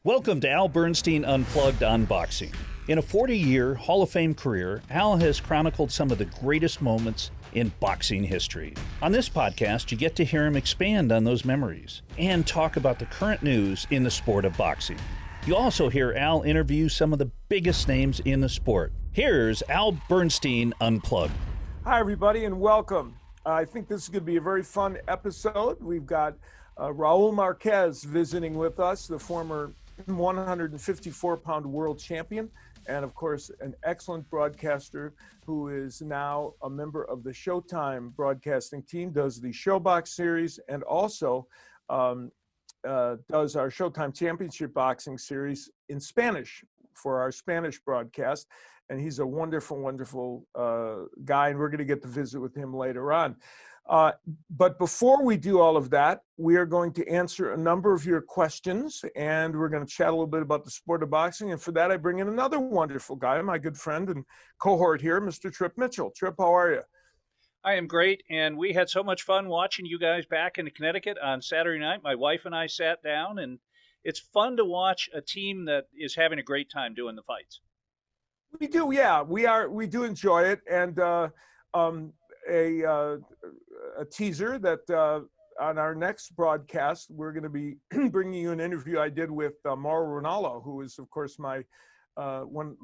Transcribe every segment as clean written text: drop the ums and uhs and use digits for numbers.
Welcome to Al Bernstein Unplugged on Boxing. In a 40-year Hall of Fame career, Al has chronicled some of the greatest moments in boxing history. On this podcast, you get to hear him expand on those memories and talk about the current news in the sport of boxing. You also hear Al interview some of the biggest names in the sport. Here's Al Bernstein Unplugged. Hi, everybody, and welcome. I think this is going to be a very fun episode. We've got Raul Marquez visiting with us, the former 154-pound world champion, and of course, an excellent broadcaster who is now a member of the Showtime broadcasting team, does the Showbox series, and also does our Showtime Championship Boxing series in Spanish for our Spanish broadcast. And he's a wonderful, wonderful guy, and we're going to get to visit with him later on. But before we do all of that, we are going to answer a number of your questions, and we're going to chat a little bit about the sport of boxing. And for that, I bring in another wonderful guy, my good friend and cohort here, Mr. Tripp Mitchell. Tripp, how are you? I am great, and we had so much fun watching you guys back in Connecticut on Saturday night. My wife and I sat down, and it's fun to watch a team that is having a great time doing the fights. We do, yeah. We do enjoy it, and a teaser that on our next broadcast, we're going to be bringing you an interview I did with Mauro Ranallo, who is, of course, my one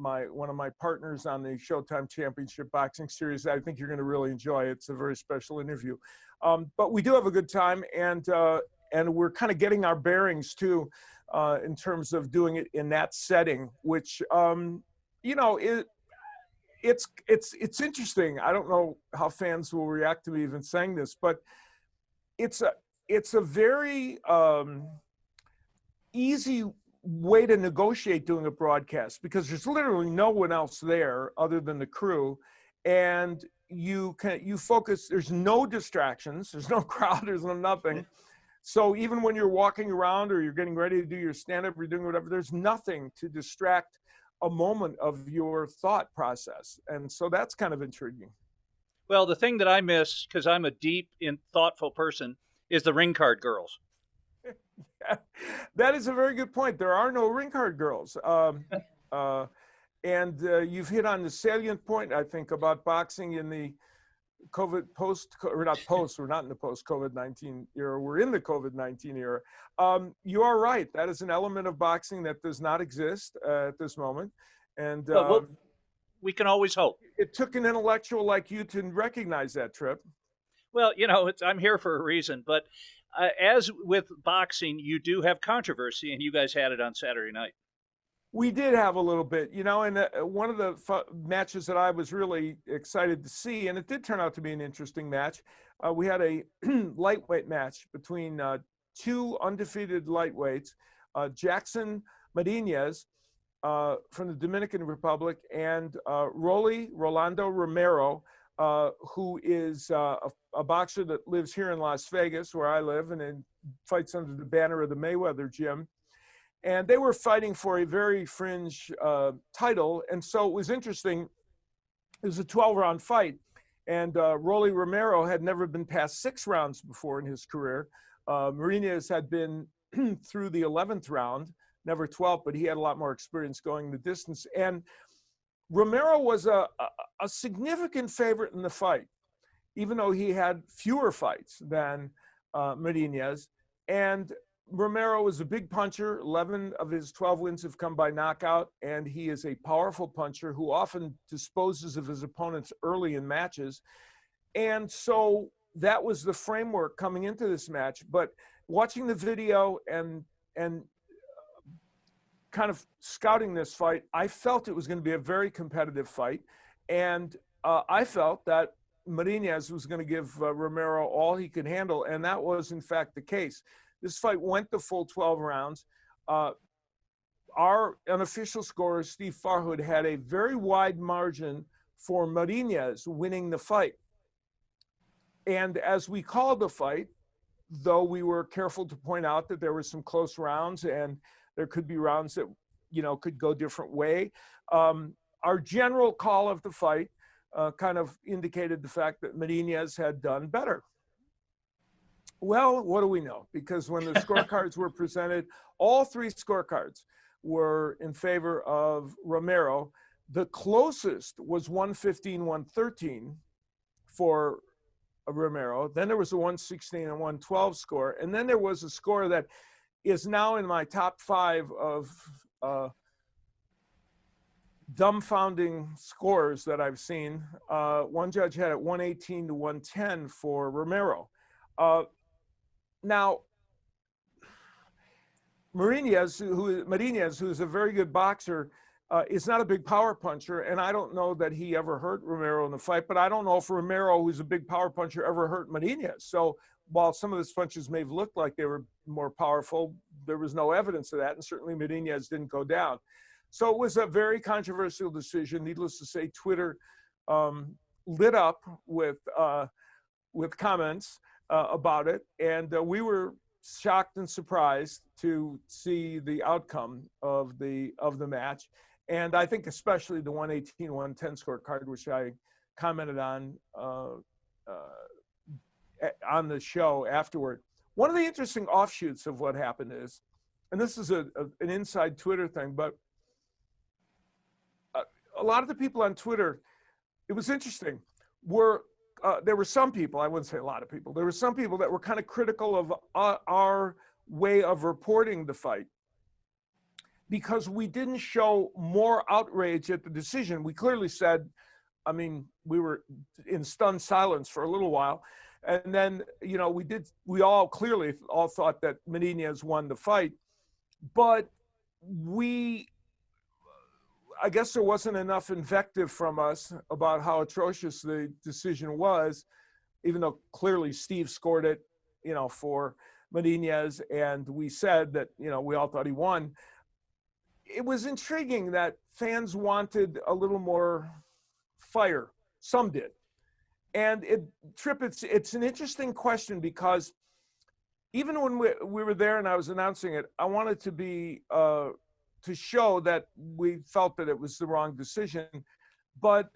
of my partners on the Showtime Championship Boxing Series. I think you're going to really enjoy it. It's a very special interview. But we do have a good time, and we're kind of getting our bearings too in terms of doing it in that setting, which you know, it's interesting. I don't know how fans will react to me even saying this, but it's a very easy way to negotiate doing a broadcast, because there's literally no one else there other than the crew, and you focus. There's no distractions. There's no crowd. There's no nothing. So even when you're walking around or you're getting ready to do your stand-up, you're doing whatever, there's nothing to distract a moment of your thought process. And so that's kind of intriguing. Well, the thing that I miss, because I'm a deep and thoughtful person, is the ring card girls. Yeah, that is a very good point. There are no ring card girls. And you've hit on the salient point, I think, about boxing in the we're not in the post-COVID-19 era. We're in the COVID-19 era. You are right. That is an element of boxing that does not exist at this moment. And we can always hope. It took an intellectual like you to recognize that, Tripp. Well, you know, I'm here for a reason. But as with boxing, you do have controversy, and you guys had it on Saturday night. We did have a little bit, you know, and one of the matches that I was really excited to see, and it did turn out to be an interesting match. We had a lightweight match between two undefeated lightweights, Jackson Martinez from the Dominican Republic and Rolando Romero, who is a boxer that lives here in Las Vegas, where I live, and then fights under the banner of the Mayweather gym. And they were fighting for a very fringe title. And so it was interesting. It was a 12-round fight. And Rolly Romero had never been past 6 rounds before in his career. Martinez had been through the 11th round, never 12th, but he had a lot more experience going the distance. And Romero was a significant favorite in the fight, even though he had fewer fights than Martinez. And Romero is a big puncher. 11 of his 12 wins have come by knockout, and he is a powerful puncher who often disposes of his opponents early in matches. And so that was the framework coming into this match. But watching the video and kind of scouting this fight, I felt it was going to be a very competitive fight. And I felt that Martinez was going to give Romero all he could handle, and that was, in fact, the case. This fight went the full 12 rounds. Our unofficial scorer, Steve Farhood, had a very wide margin for Martinez winning the fight. And as we called the fight, though we were careful to point out that there were some close rounds and there could be rounds that, you know, could go different way, our general call of the fight kind of indicated the fact that Martinez had done better. Well, what do we know? Because when the scorecards were presented, all three scorecards were in favor of Romero. The closest was 115, 113 for Romero. Then there was a 116 and 112 score. And then there was a score that is now in my top 5 of dumbfounding scores that I've seen. One judge had it 118 to 110 for Romero. Now, Marinez, who's a very good boxer, is not a big power puncher, and I don't know that he ever hurt Romero in the fight, but I don't know if Romero, who's a big power puncher, ever hurt Marinez. So while some of his punches may have looked like they were more powerful, there was no evidence of that, and certainly Marinez didn't go down. So it was a very controversial decision. Needless to say, Twitter lit up with comments about it, and we were shocked and surprised to see the outcome of the match. And I think especially the 118, 110 scorecard, which I commented on the show afterward. One of the interesting offshoots of what happened is, and this is an inside Twitter thing, but a lot of the people on Twitter, it was interesting, there were some people, I wouldn't say a lot of people, there were some people that were kind of critical of our way of reporting the fight because we didn't show more outrage at the decision. We clearly said, I mean, we were in stunned silence for a little while. And then, we all clearly all thought that Marinez won the fight, but I guess there wasn't enough invective from us about how atrocious the decision was, even though clearly Steve scored it, for Marinez, and we said that, we all thought he won. It was intriguing that fans wanted a little more fire. Some did. And Tripp, it's an interesting question because even when we were there and I was announcing it, I wanted to be to show that we felt that it was the wrong decision. But,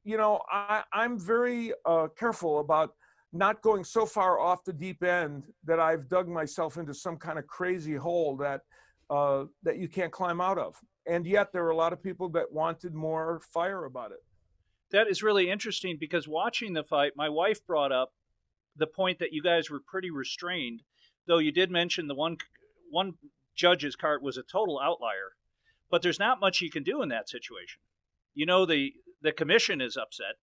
I'm very careful about not going so far off the deep end that I've dug myself into some kind of crazy hole that you can't climb out of. And yet there were a lot of people that wanted more fire about it. That is really interesting because watching the fight, my wife brought up the point that you guys were pretty restrained, though you did mention the one judge's card was a total outlier, but there's not much you can do in that situation. The commission is upset.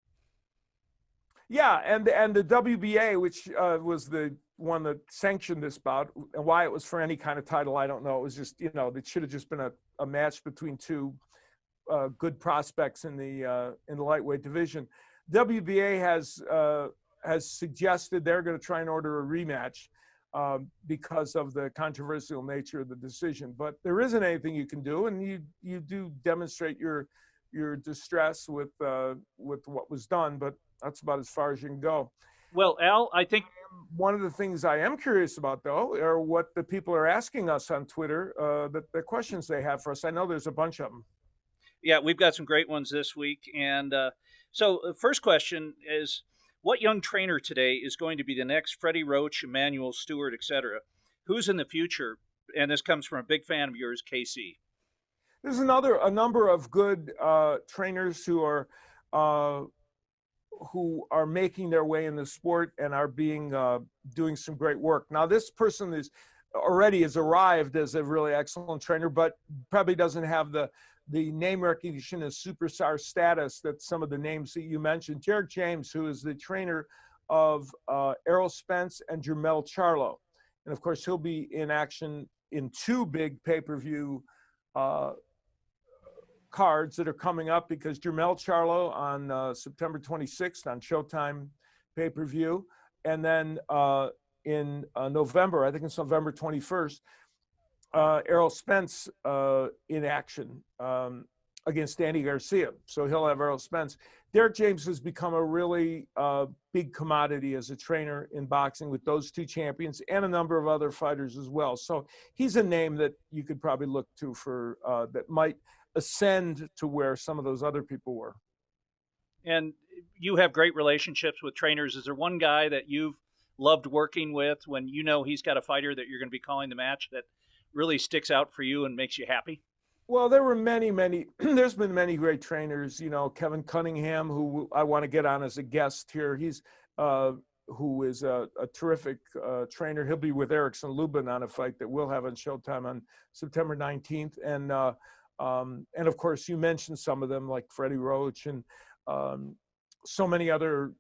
Yeah, and the WBA, which was the one that sanctioned this bout, and why it was for any kind of title, I don't know. It was just, it should have just been a match between two good prospects in the lightweight division. WBA has suggested they're going to try and order a rematch because of the controversial nature of the decision. But there isn't anything you can do, and you do demonstrate your distress with what was done, but that's about as far as you can go. Well, Al, I think one of the things I am curious about, though, are what the people are asking us on Twitter, the questions they have for us. I know there's a bunch of them. Yeah, we've got some great ones this week. And so the first question is, what young trainer today is going to be the next Freddy Roach, Emmanuel Stewart, etc.? Who's in the future? And this comes from a big fan of yours, KC. There's a number of good trainers who are making their way in the sport and are doing some great work. Now, this person has arrived as a really excellent trainer, but probably doesn't have the name recognition and superstar status that some of the names that you mentioned. Derek James, who is the trainer of Errol Spence and Jermell Charlo. And of course, he'll be in action in two big pay-per-view cards that are coming up, because Jermell Charlo on September 26th on Showtime pay-per-view. And then in November, I think it's November 21st, Errol Spence in action against Andy Garcia. So he'll have Errol Spence. Derek James has become a really big commodity as a trainer in boxing with those two champions and a number of other fighters as well. So he's a name that you could probably look to for that might ascend to where some of those other people were. And you have great relationships with trainers. Is there one guy that you've loved working with when you know he's got a fighter that you're going to be calling the match that really sticks out for you and makes you happy? Well, there were many, there's been many great trainers, Kevin Cunningham, who I want to get on as a guest here. He's, who is a terrific trainer. He'll be with Erickson Lubin on a fight that we'll have on Showtime on September 19th. And of course, you mentioned some of them like Freddy Roach and so many other,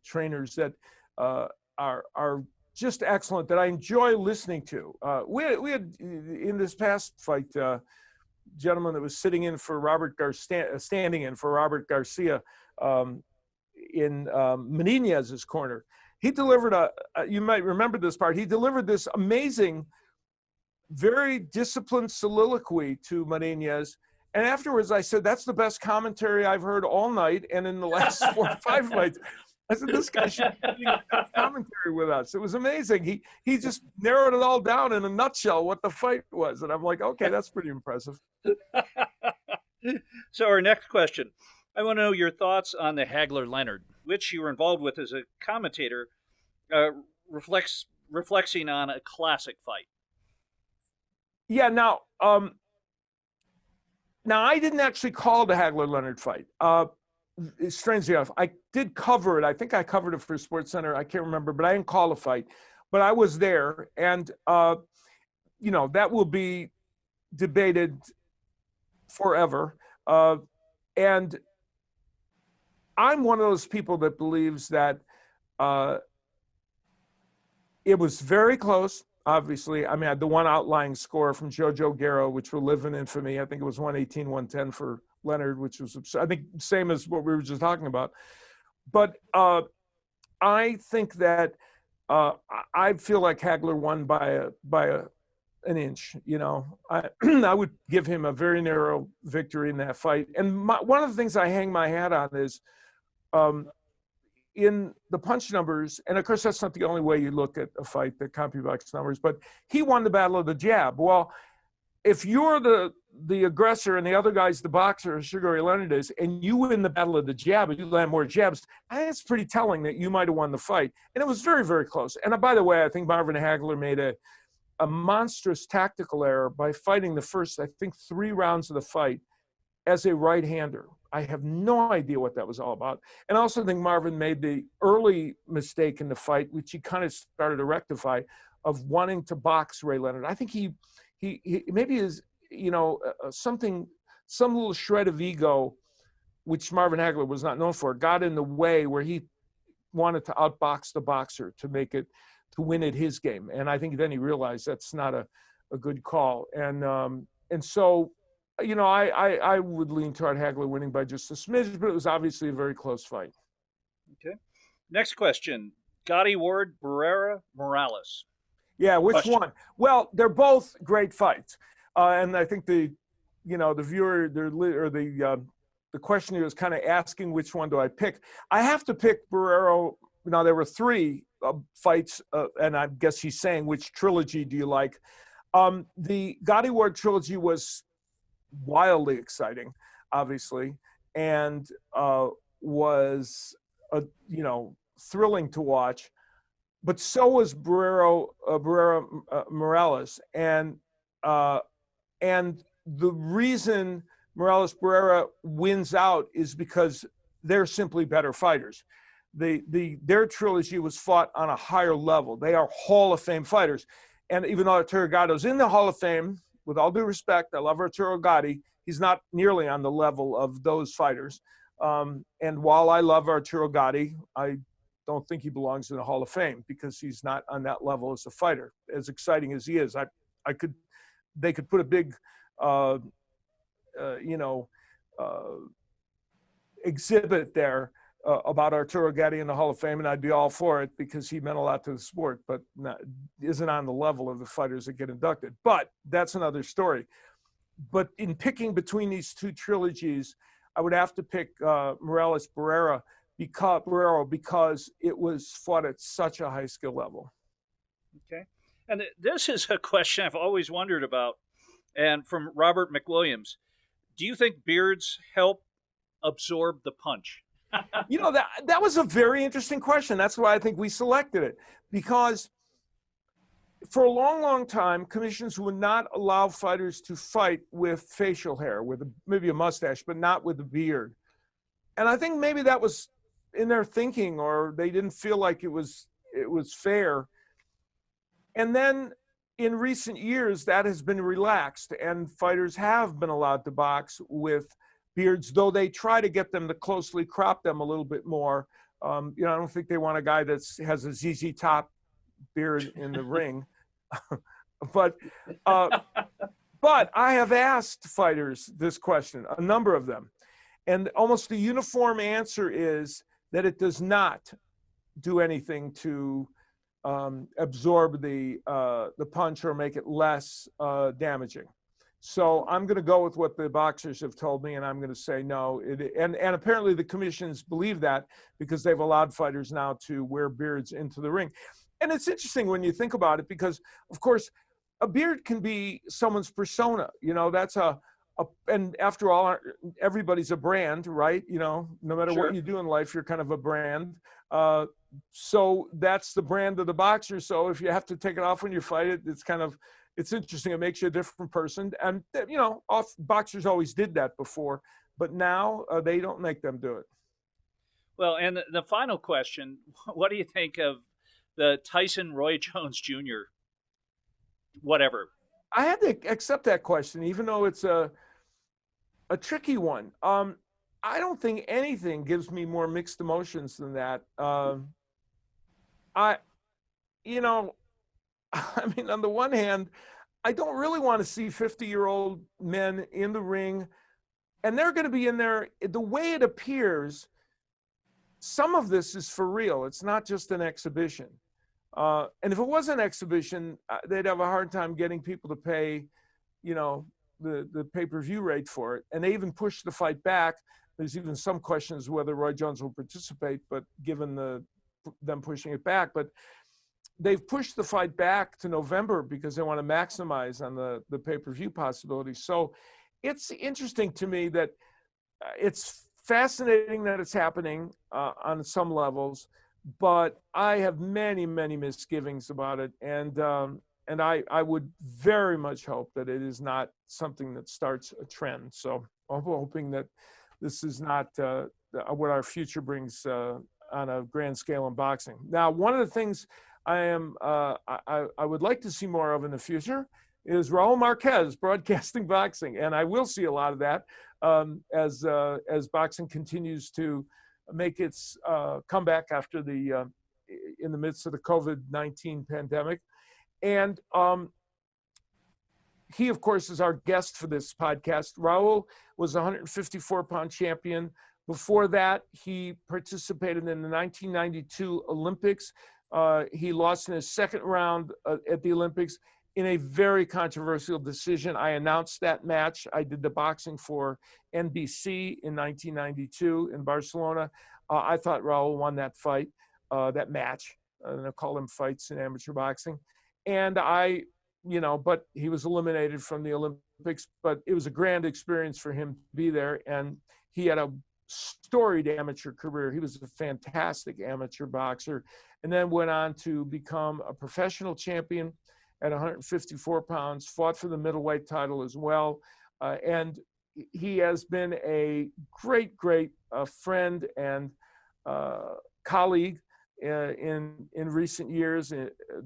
trainers that are just excellent that I enjoy listening to. We had in this past fight, gentleman that was sitting in for standing in for Robert Garcia in Menendez's corner. He delivered you might remember this part. He delivered this amazing, very disciplined soliloquy to Menendez. And afterwards I said, that's the best commentary I've heard all night. And in the last 4 or 5 fights, I said, this guy should be doing commentary with us. It was amazing. He just narrowed it all down in a nutshell what the fight was. And I'm like, okay, that's pretty impressive. So our next question, I want to know your thoughts on the Hagler Leonard, which you were involved with as a commentator, reflecting on a classic fight. Yeah. Now I didn't actually call the Hagler Leonard fight. Strangely enough, I did cover it. I think I covered it for SportsCenter. I can't remember, but I didn't call the fight. But I was there, and that will be debated forever. And I'm one of those people that believes that it was very close. Obviously, I mean, I had the one outlying score from Jojo Guerrero, which will live in infamy. I think it was 118-110 for Leonard, which was, I think, same as what we were just talking about. But I think that I feel like Hagler won by an inch. I would give him a very narrow victory in that fight. And one of the things I hang my hat on is in the punch numbers, and of course that's not the only way you look at a fight, the CompuBox numbers, but he won the battle of the jab. Well, if you're the aggressor and the other guy's the boxer, Sugar Ray Leonard is, and you win the battle of the jab and you land more jabs, I think it's pretty telling that you might have won the fight. And it was very, very close. And by the way, I think Marvin Hagler made a monstrous tactical error by fighting the first, I think, 3 rounds of the fight as a right-hander. I have no idea what that was all about. And I also think Marvin made the early mistake in the fight, which he kind of started to rectify, of wanting to box Ray Leonard. I think he maybe is, some little shred of ego, which Marvin Hagler was not known for, got in the way where he wanted to outbox the boxer to win at his game. And I think then he realized that's not a good call. And so, I would lean toward Hagler winning by just a smidge, but it was obviously a very close fight. Okay. Next question. Gotti Ward, Barrera, Morales. Yeah, which one? Well, they're both great fights. And I think the viewer, or the questioner is kind of asking which one do I pick. I have to pick Barrera. Now, there were 3 fights, and I guess he's saying, which trilogy do you like? The Gotti Ward trilogy was wildly exciting, obviously, and was thrilling to watch. But so was Barrera Morales, and the reason Morales Barrera wins out is because they're simply better fighters. Their trilogy was fought on a higher level. They are Hall of Fame fighters, and even though Arturo Gatti's in the Hall of Fame, with all due respect, I love Arturo Gatti, he's not nearly on the level of those fighters. And while I love Arturo Gatti, I don't think he belongs in the Hall of Fame because he's not on that level as a fighter. As exciting as he is, they could put a big, exhibit there about Arturo Gatti in the Hall of Fame, and I'd be all for it because he meant a lot to the sport, but isn't on the level of the fighters that get inducted. But that's another story. But in picking between these 2 trilogies, I would have to pick Morales Barrera because it was fought at such a high skill level. Okay. And this is a question I've always wondered about, and from Robert McWilliams. Do you think beards help absorb the punch? You know, that was a very interesting question. That's why I think we selected it, because for a long, long time, commissions would not allow fighters to fight with facial hair, with maybe a mustache, but not with a beard. And I think maybe that was in their thinking, or they didn't feel like it was fair. And then in recent years, that has been relaxed, and fighters have been allowed to box with beards, though they try to get them to closely crop them a little bit more. You know, I don't think they want a guy that has a ZZ Top beard in the ring. But I have asked fighters this question, a number of them, and almost the uniform answer is that it does not do anything to absorb the punch or make it less damaging. So I'm going to go with what the boxers have told me, and I'm going to say no. And apparently the commissions believe that, because they've allowed fighters now to wear beards into the ring. And it's interesting when you think about it, because of course a beard can be someone's persona. You know, that's and after all, everybody's a brand, right? You know, no matter Sure. what you do in life, you're kind of a brand. So that's the brand of the boxer. So if you have to take it off when you fight it, it's interesting. It makes you a different person. And, you know, boxers always did that before, but now they don't make them do it. Well, and the final question, what do you think of the Tyson Roy Jones Jr., whatever? I had to accept that question, even though it's a tricky one. I don't think anything gives me more mixed emotions than that. You know, I mean, on the one hand, I don't really want to see 50-year-old men in the ring, and they're going to be in there. The way it appears, some of this is for real. It's not just an exhibition. And if it was an exhibition, they'd have a hard time getting people to pay, you know, the pay-per-view rate for it. And they even pushed the fight back. There's even some questions whether Roy Jones will participate, but given them pushing it back. But they've pushed the fight back to November because they want to maximize on the pay-per-view possibility. So it's interesting to me that it's fascinating that it's happening on some levels, but I have many, many misgivings about it. And I would very much hope that it is not something that starts a trend. So I'm hoping that this is not what our future brings on a grand scale in boxing. Now, one of the things I would like to see more of in the future is Raul Marquez broadcasting boxing, and I will see a lot of that as boxing continues to make its comeback after in the midst of the COVID-19 pandemic. And he, of course, is our guest for this podcast. Raul was a 154-pound champion. Before that, he participated in the 1992 Olympics. He lost in his second round at the Olympics in a very controversial decision. I announced that match. I did the boxing for NBC in 1992 in Barcelona. I thought Raul won that fight, that match. I don't call them fights in amateur boxing. And but he was eliminated from the Olympics, but it was a grand experience for him to be there. And he had a storied amateur career. He was a fantastic amateur boxer, and then went on to become a professional champion at 154 pounds, fought for the middleweight title as well. And he has been a great friend and colleague in recent years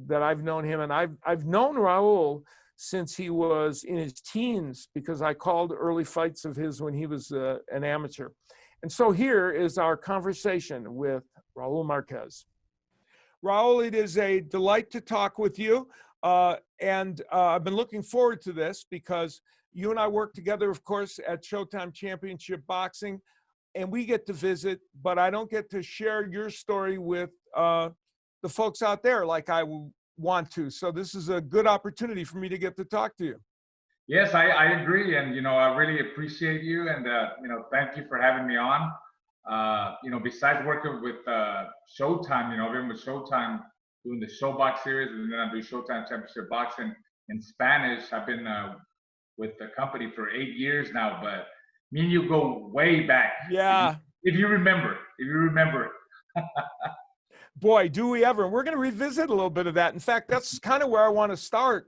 that I've known him. And I've known Raul since he was in his teens, because I called early fights of his when he was an amateur. And so here is our conversation with Raul Marquez. Raul, it is a delight to talk with you. And I've been looking forward to this because you and I work together, of course, at Showtime Championship Boxing, and we get to visit, but I don't get to share your story with the folks out there like I want to. So this is a good opportunity for me to get to talk to you. Yes, I agree. And, I really appreciate you. And, thank you for having me on. Besides working with Showtime, I've been with Showtime doing the Showbox series, and then I do Showtime Championship Boxing in Spanish. I've been with the company for 8 years now, but me and you go way back. Yeah. If you remember. if you remember. Boy, do we ever. We're going to revisit a little bit of that. In fact, that's kind of where I want to start.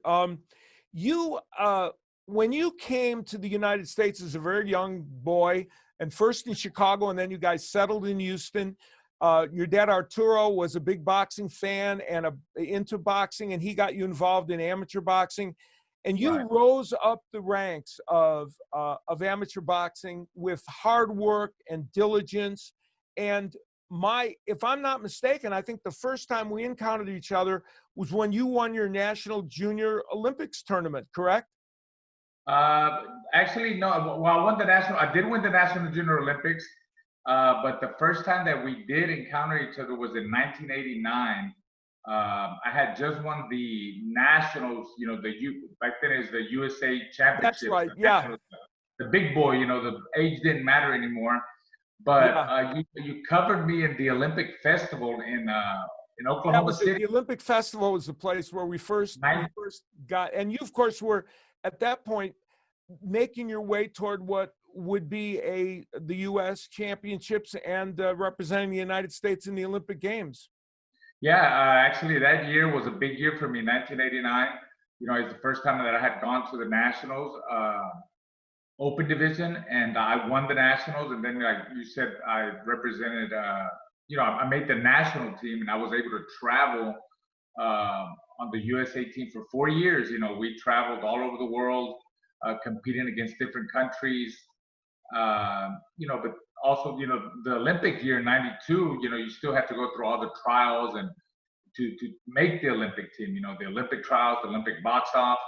When you came to the United States as a very young boy, and first in Chicago, and then you guys settled in Houston. Your dad Arturo was a big boxing fan and into boxing, and he got you involved in amateur boxing. And you rose up the ranks of amateur boxing with hard work and diligence. And if I'm not mistaken, I think the first time we encountered each other was when you won your National Junior Olympics tournament, correct? Actually, no. Well, I did win the National Junior Olympics, but the first time that we did encounter each other was in 1989. I had just won the nationals, back then is the USA Championship. That's right, yeah. The big boy, the age didn't matter anymore. But you covered me in the Olympic Festival in Oklahoma City. The Olympic Festival was the place where we first got, and you of course were at that point making your way toward what would be the U.S. Championships and representing the United States in the Olympic Games. Yeah, actually that year was a big year for me, 1989. It's the first time that I had gone to the Nationals Open Division, and I won the Nationals. And then, like you said, I represented, I made the national team, and I was able to travel on the USA team for 4 years. We traveled all over the world, competing against different countries. But also, the Olympic year in '92, you still have to go through all the trials and to make the Olympic team, the Olympic trials, the Olympic box off.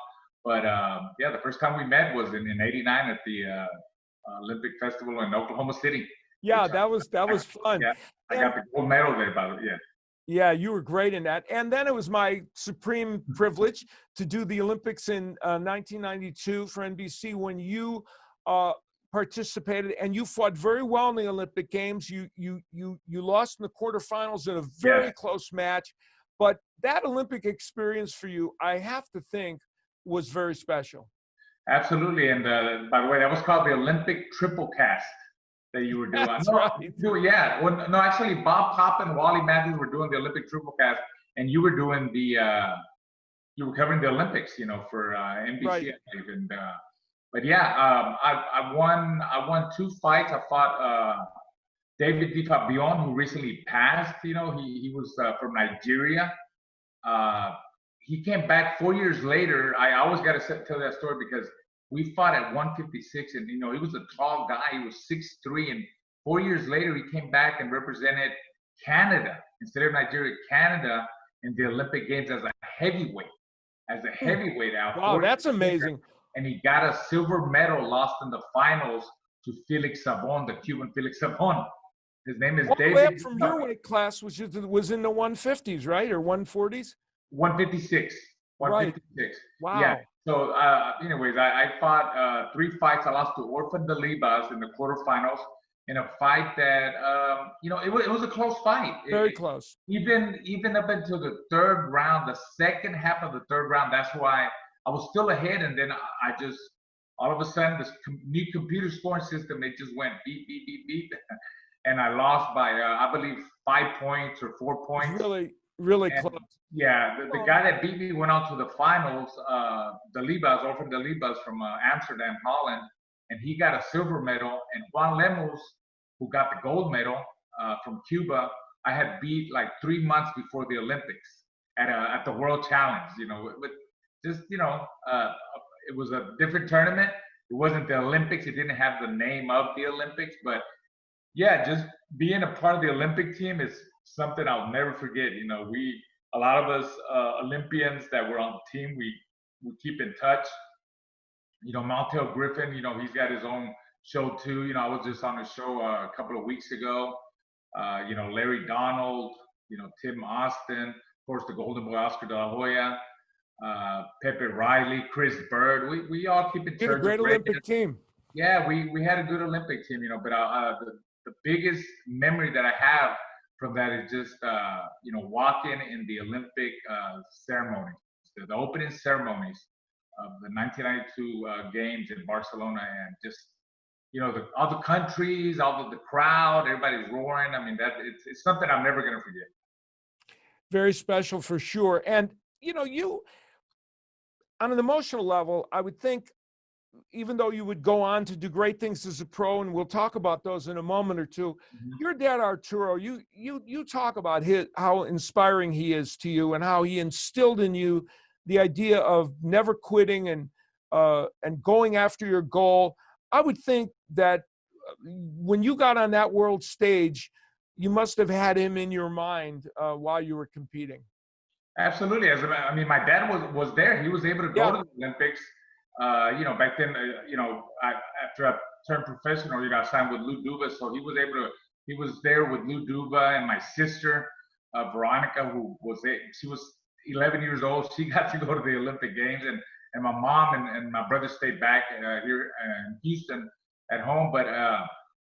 But the first time we met was in '89 at the Olympic Festival in Oklahoma City. Yeah, that was fun. Yeah, I got the gold medal there, by the way. Yeah. Yeah, you were great in that. And then it was my supreme privilege to do the Olympics in 1992 for NBC when you participated, and you fought very well in the Olympic Games. You lost in the quarterfinals in a very close match, but that Olympic experience for you, I have to think, was very special. Absolutely, and by the way, that was called the Olympic triple cast that you were doing. That's right. Yeah. Well, no, actually, Bob Pop and Wally Matthews were doing the Olympic triple cast, and you were doing you were covering the Olympics, for NBC, right. I believe. And but yeah, I won 2 fights. I fought David Di Fabian, who recently passed. He was from Nigeria. He came back 4 years later. I always got to tell that story because we fought at 156, and he was a tall guy. He was 6'3", and 4 years later he came back and represented Canada instead of Nigeria, Canada in the Olympic Games as a heavyweight out. Wow, that's amazing. And he got a silver medal, lost in the finals to Felix Sabon, the Cuban Felix Sabon. His name is David. Way up from your weight class, which was in the 150s, right, or 140s? 156. 156. Right. Wow. Yeah. So, anyways, I fought 3 fights. I lost to Orphan Delibas in the quarterfinals in a fight that, it was a close fight. Very close. Even up until the 3rd round, the second half of the 3rd round, that's why I was still ahead. And then I just, all of a sudden, this new computer scoring system, it just went beep, beep, beep, beep. And I lost by, I believe, 5 points or 4 points. Really close. Yeah, the guy that beat me went on to the finals, Orphan Delibas from Amsterdam, Holland, and he got a silver medal. And Juan Lemus, who got the gold medal from Cuba, I had beat like 3 months before the Olympics at the World Challenge. It was a different tournament. It wasn't the Olympics. It didn't have the name of the Olympics, but yeah, just being a part of the Olympic team is something I'll never forget. A lot of us Olympians that were on the team, we keep in touch. Montel Griffin, he's got his own show too. I was just on a show a couple of weeks ago. Larry Donald, Tim Austin, of course, the Golden Boy Oscar de la Hoya, Pepe Riley, Chris Bird. We all keep in touch. You had a great Olympic team. Yeah, we had a good Olympic team, but the biggest memory that I have from that is just, walking in the Olympic ceremonies, the opening ceremonies of the 1992 games in Barcelona, and just, all the countries, the crowd, everybody's roaring. I mean, it's something I'm never going to forget. Very special for sure. And, you, on an emotional level, I would think, even though you would go on to do great things as a pro, and we'll talk about those in a moment or two, your dad, Arturo, you talk about how inspiring he is to you and how he instilled in you the idea of never quitting and going after your goal. I would think that when you got on that world stage, you must have had him in your mind while you were competing. Absolutely. I mean, my dad was there. He was able to go to the Olympics. Back then, after I turned professional, I signed with Lou Duva. So he was there with Lou Duva and my sister, Veronica, who was there. She was 11 years old. She got to go to the Olympic Games, and my mom and my brother stayed back here in Houston at home. But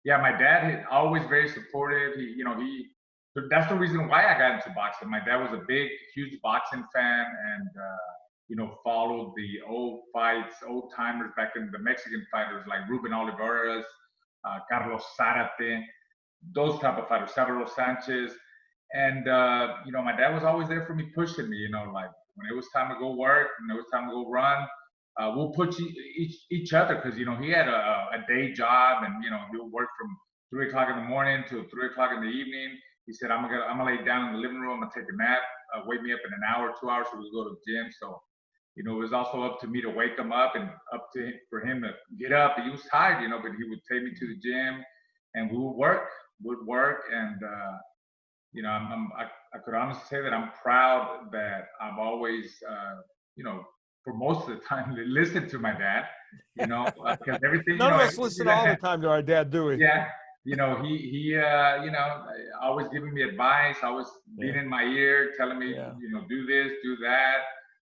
my dad is always very supportive. That's the reason why I got into boxing. My dad was a huge boxing fan, and followed the old fights, old timers back in the Mexican fighters like Ruben Olivares, Carlos Zarate, those type of fighters, Salvador Sanchez. And, my dad was always there for me, pushing me, like when it was time to go work, when it was time to go run, we'll push each other because, he had a day job, and, he'll work from 3 o'clock in the morning to 3 o'clock in the evening. He said, I'm gonna lay down in the living room, I'm gonna take a nap, wake me up in an hour, 2 hours, so we'll go to the gym. So, it was also up to me to wake him up and for him to get up. He was tired, but he would take me to the gym, and we would work, and I could honestly say that I'm proud that I've always, for most of the time, listened to my dad, because everything. None of us listen all the time to our dad, do we? Yeah. He always giving me advice, always being in my ear, telling me, do this, do that,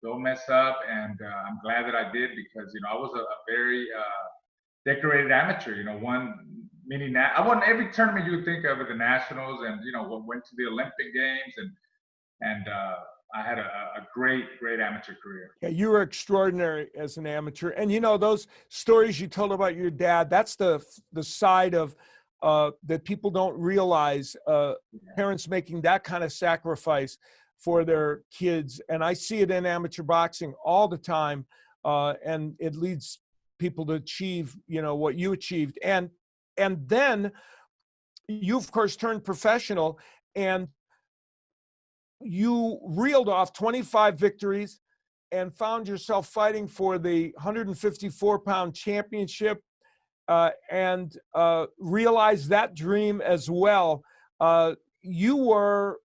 don't mess up. And I'm glad that I did, because, I was a very decorated amateur, I won every tournament you would think of at the Nationals, and, went to the Olympic Games, and I had a great amateur career. Yeah, you were extraordinary as an amateur. And, those stories you told about your dad, that's the side of that people don't realize, parents making that kind of sacrifice for their kids. And I see it in amateur boxing all the time. And it leads people to achieve, what you achieved. And then you, of course, turned professional, and you reeled off 25 victories and found yourself fighting for the 154-pound championship, and realized that dream as well. You were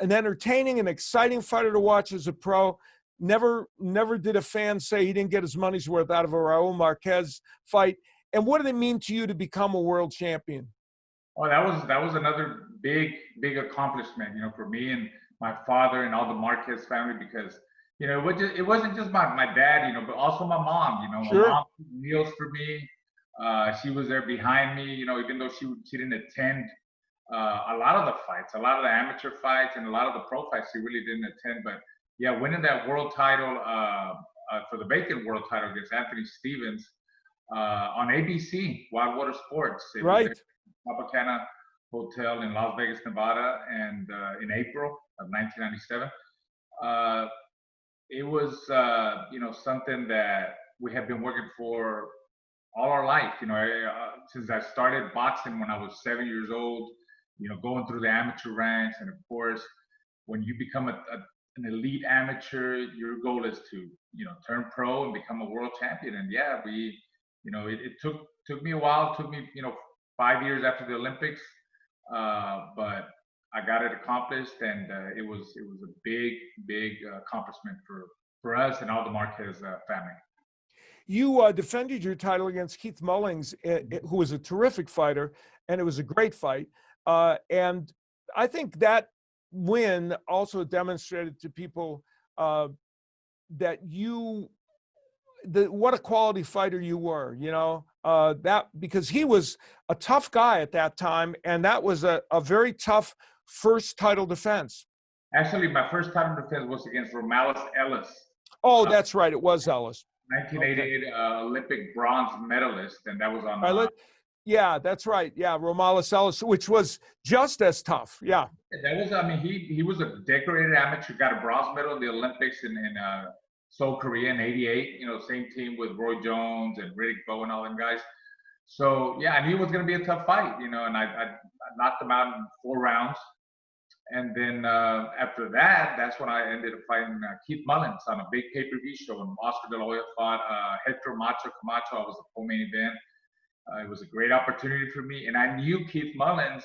an entertaining and exciting fighter to watch as a pro. Never did a fan say he didn't get his money's worth out of a Raul Marquez fight. And what did it mean to you to become a world champion? Oh, that was another big accomplishment, for me and my father and all the Marquez family, because it wasn't just my dad, but also my mom. Sure. My mom took meals for me. She was there behind me, even though she didn't attend a lot of the fights, a lot of the amateur fights, and a lot of the pro fights she really didn't attend. But yeah, winning that world title for the vacant world title against Anthony Stevens on ABC, Wildwater Sports. Right. Tropicana Hotel in Las Vegas, Nevada, and in April of 1997. It was, something that we had been working for all our life. Since I started boxing when I was 7 years old, going through the amateur ranks, and of course, when you become an elite amateur, your goal is to, turn pro and become a world champion. And yeah, it took me a while. It took me, 5 years after the Olympics, but I got it accomplished, and it was a big accomplishment for us and all the Marquez family. You defended your title against Keith Mullings, who was a terrific fighter, and it was a great fight. And I think that win also demonstrated to people that what a quality fighter you were, that because he was a tough guy at that time, and that was a very tough first title defense. Actually, my first title defense was against Romalis Ellis. Oh, that's right. It was Ellis. 1988 Olympic bronze medalist, and that was on. Yeah, that's right. Yeah, Romales Ellis, which was just as tough. Yeah. That was, I mean, he was a decorated amateur, got a bronze medal in the Olympics in Seoul, Korea in '88. You know, same team with Roy Jones and Riddick Bowe and all them guys. So yeah, I knew it was going to be a tough fight. You know, and I knocked him out in 4 rounds. And then after that, that's when I ended up fighting Keith Mullins on a big pay-per-view show. And Oscar De La Hoya fought Hector Macho Camacho. I was a co-main event. It was a great opportunity for me. And I knew Keith Mullins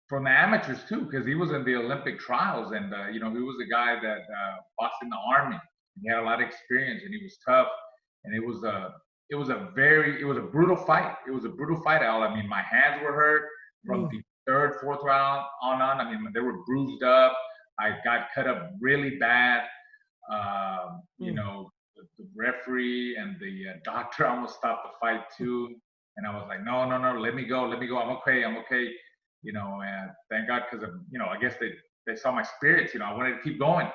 from the amateurs too, because he was in the Olympic trials. And, you know, he was a guy that boxed in the Army. He had a lot of experience and he was tough. And it was a brutal fight. It was a brutal fight, Al. I mean, my hands were hurt from the 3rd, 4th round on. I mean, they were bruised up. I got cut up really bad. You know, the referee and the doctor almost stopped the fight too. And I was like, no, let me go. I'm okay. You know, and thank God, because you know, I guess they saw my spirits. You know, I wanted to keep going.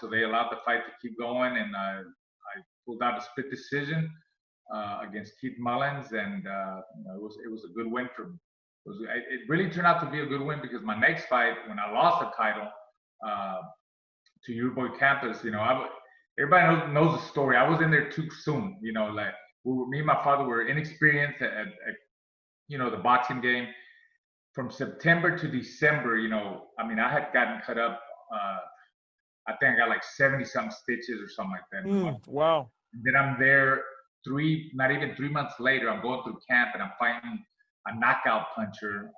So they allowed the fight to keep going, and I pulled out a split decision against Keith Mullins, and you know, it was a good win for me. It really turned out to be a good win, because my next fight, when I lost the title to your boy Campos, you know, everybody knows the story. I was in there too soon. You know, like me and my father were inexperienced at you know, the boxing game. From September to December, you know, I mean, I had gotten cut up. I think I got like 70-some stitches or something like that. Wow. And then I'm there not even 3 months later, I'm going through camp and I'm fighting a knockout puncher,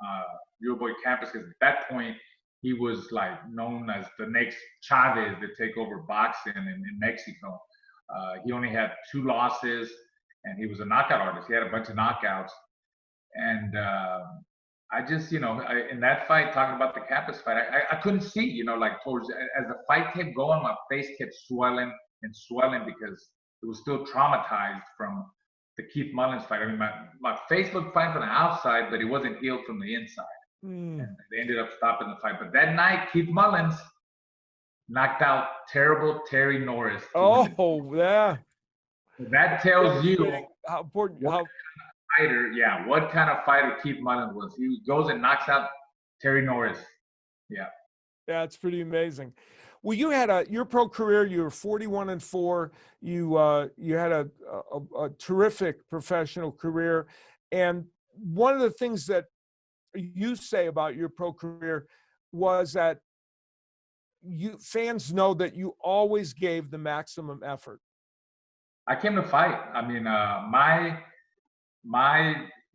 your boy Campos, because at that point he was like known as the next Chavez to take over boxing in Mexico. He only had 2 losses and he was a knockout artist. He had a bunch of knockouts. And I just, you know, in that fight, talking about the Campos fight, I couldn't see, you know, like as the fight kept going, my face kept swelling because it was still traumatized from the Keith Mullins fight. I mean, my face looked fine from the outside, but it wasn't healed from the inside. And they ended up stopping the fight. But that night, Keith Mullins knocked out terrible Terry Norris. Oh, yeah. That tells you how important. What kind of fighter Keith Mullins was. He goes and knocks out Terry Norris. Yeah. Yeah, it's pretty amazing. Well, you had your pro career. You were 41-4. You had a terrific professional career, and one of the things that you say about your pro career was that fans know that you always gave the maximum effort. I came to fight. I mean, my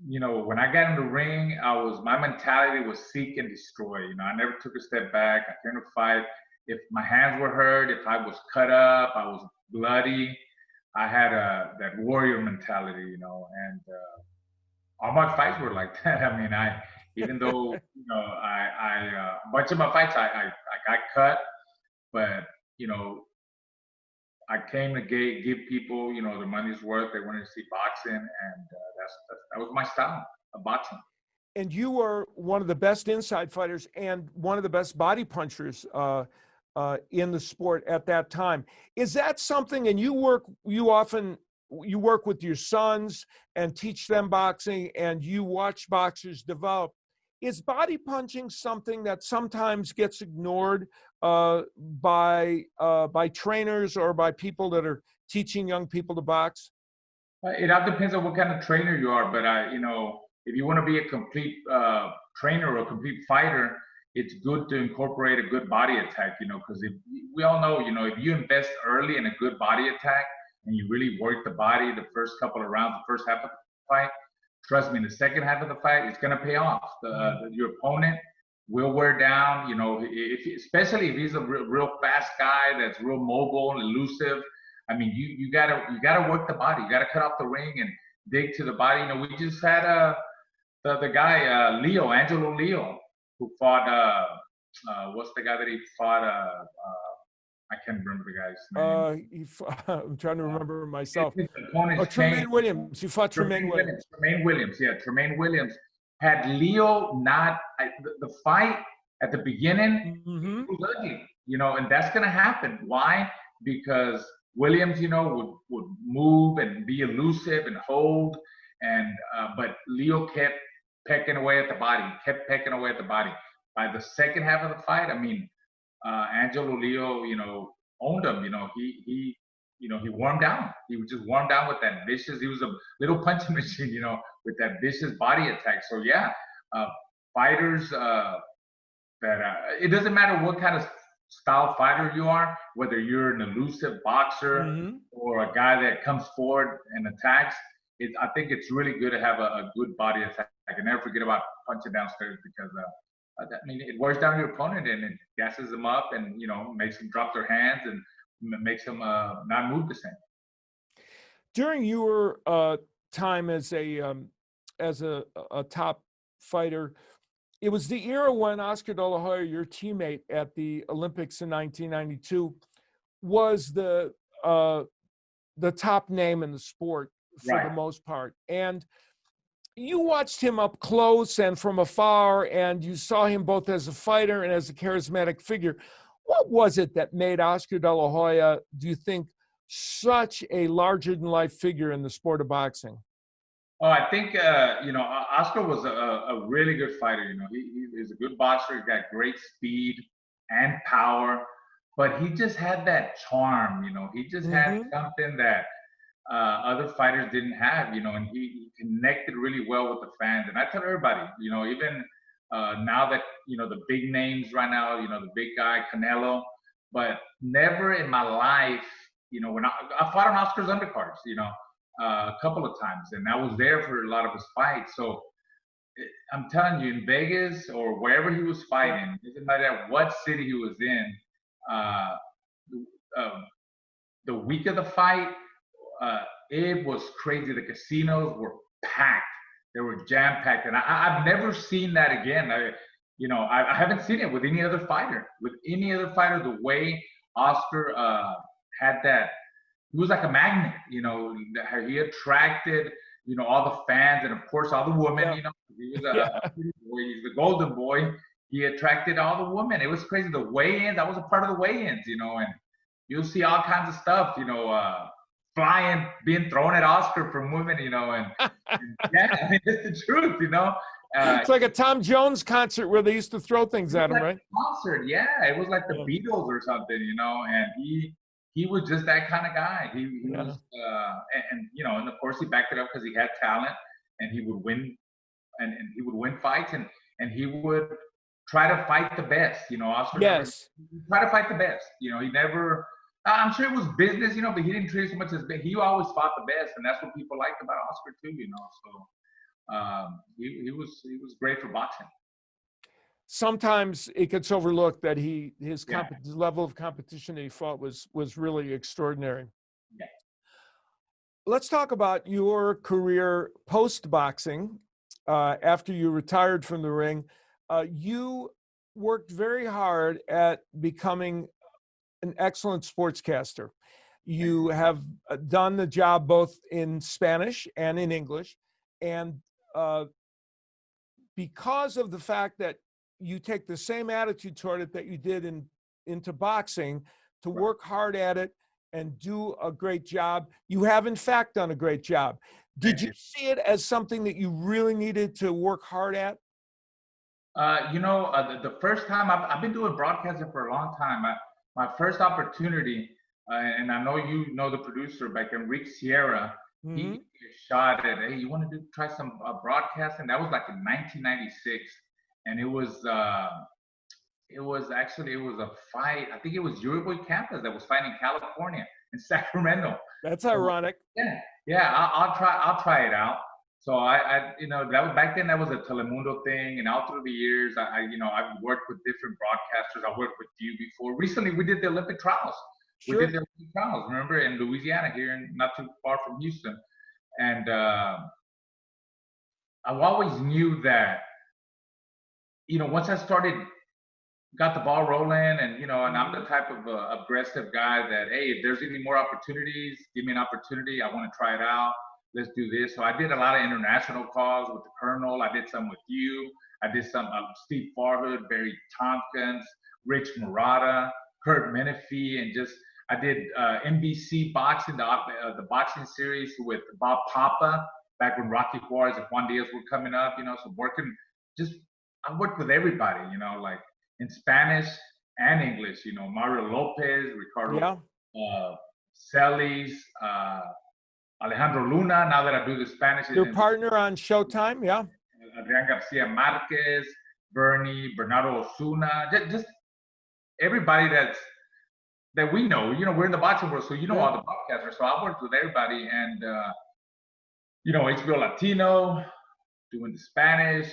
you know, when I got in the ring, my mentality was seek and destroy. You know, I never took a step back. I came to fight. If my hands were hurt, if I was cut up, I was bloody, I had that warrior mentality, you know, and all my fights were like that. I mean, even though, you know, a bunch of my fights, I got cut, but, you know, I came to give people, you know, their money's worth. They wanted to see boxing, and that was my style of boxing. And you were one of the best inside fighters and one of the best body punchers in the sport at that time. Is that something? And you often work with your sons and teach them boxing, and you watch boxers develop. Is body punching something that sometimes gets ignored by trainers or by people that are teaching young people to box? It all depends on what kind of trainer you are, but you know, if you want to be a complete trainer or a complete fighter, it's good to incorporate a good body attack, you know, because we all know, you know, if you invest early in a good body attack and you really work the body the first couple of rounds, the first half of the fight, trust me, in the second half of the fight, it's going to pay off. Your opponent will wear down, you know, especially if he's a real fast guy that's real mobile and elusive. I mean, you gotta work the body. You gotta cut off the ring and dig to the body. You know, we just had the guy Angelo Leo, who fought what's the guy that he fought? I can't remember the guy's name. I'm trying to remember myself. Tremaine Williams. He fought Tremaine Williams. Tremaine Williams, yeah. Tremaine Williams. Had Leo not the fight at the beginning, it was ugly, you know, and that's gonna happen. Why? Because Williams, you know, would move and be elusive and hold, And but Leo kept pecking away at the body, kept pecking away at the body. By the second half of the fight, I mean, Angelo Leo, owned him. He warmed down. He would just warm down with that vicious. He was a little punching machine, with that vicious body attack. So yeah, fighters it doesn't matter what kind of style fighter you are, whether you're an elusive boxer or a guy that comes forward and attacks. I think it's really good to have a good body attack. And never forget about punching downstairs, because it wears down your opponent and it gasses them up and makes them drop their hands and makes them not move the same. During your time as a top fighter, it was the era when Oscar De La Hoya, your teammate at the Olympics in 1992, was the top name in the sport for the most part. And you watched him up close and from afar, and you saw him both as a fighter and as a charismatic figure. What was it that made Oscar De La Hoya, do you think, such a larger-than-life figure in the sport of boxing? Oh, I think, Oscar was a really good fighter. He's a good boxer. He got great speed and power, but he just had that charm. He just had something that other fighters didn't have, and he connected really well with the fans. And I tell everybody, even now that, the big names right now, the big guy, Canelo, but never in my life, when I fought on Oscar's undercards, a couple of times, and I was there for a lot of his fights. So I'm telling you, in Vegas or wherever he was fighting, it doesn't matter what city he was in, the week of the fight, it was crazy. The casinos were packed. They were jam-packed. And I've never seen that again. I haven't seen it with any other fighter. With any other fighter, the way Oscar had that, he was like a magnet, he attracted, all the fans and of course all the women, he was a boy, he's the golden boy. He attracted all the women. It was crazy. The weigh-ins, I was a part of the weigh-ins, and you'll see all kinds of stuff, flying, being thrown at Oscar from women, and yeah, I mean, it's the truth, it's like a Tom Jones concert where they used to throw things at him, right? Concert, yeah. It was like the Beatles or something, and he was just that kind of guy. He was, and of course he backed it up because he had talent, and he would win, and he would win fights, and he would try to fight the best. Oscar. Yes. Try to fight the best. He never. I'm sure it was business, but he didn't treat it so much as he always fought the best, and that's what people liked about Oscar too. So he was great for boxing. Sometimes it gets overlooked that his level of competition that he fought was really extraordinary. Yeah. Let's talk about your career post-boxing. After you retired from the ring, you worked very hard at becoming an excellent sportscaster. You have done the job both in Spanish and in English. And because of the fact that you take the same attitude toward it that you did into boxing, to work hard at it and do a great job. You have, in fact, done a great job. Did you see it as something that you really needed to work hard at? The first time, I've been doing broadcasting for a long time. My first opportunity, and I know you know the producer, like Enrique Sierra, he shot at, hey, you want to try some broadcasting? That was like in 1996. And it was a fight. I think it was Uruguay Campus that was fighting California in Sacramento. That's ironic. Yeah. I'll try it out. So I that was back then. That was a Telemundo thing, and all through the years, I've worked with different broadcasters. I worked with you before. Recently, we did the Olympic trials. Sure. We did the Olympic trials. Remember, in Louisiana, here, not too far from Houston, and I always knew that. Once I got the ball rolling, and I'm the type of aggressive guy that, hey, if there's any more opportunities, give me an opportunity. I want to try it out. Let's do this. So I did a lot of international calls with the Colonel. I did some with you. I did some Steve Farhood, Barry Tompkins, Rich Murata, Kurt Menefee, and I did NBC boxing, the boxing series with Bob Papa back when Rocky Juarez and Juan Diaz were coming up, so I worked with everybody, like in Spanish and English, Mario Lopez, Ricardo Celis, Alejandro Luna. Now that I do the Spanish. Your partner on Showtime, yeah. Adrian Garcia Marquez, Bernie, Bernardo Osuna, just everybody that we know. We're in the boxing world, so all the broadcasters. So I worked with everybody, and HBO Latino, doing the Spanish,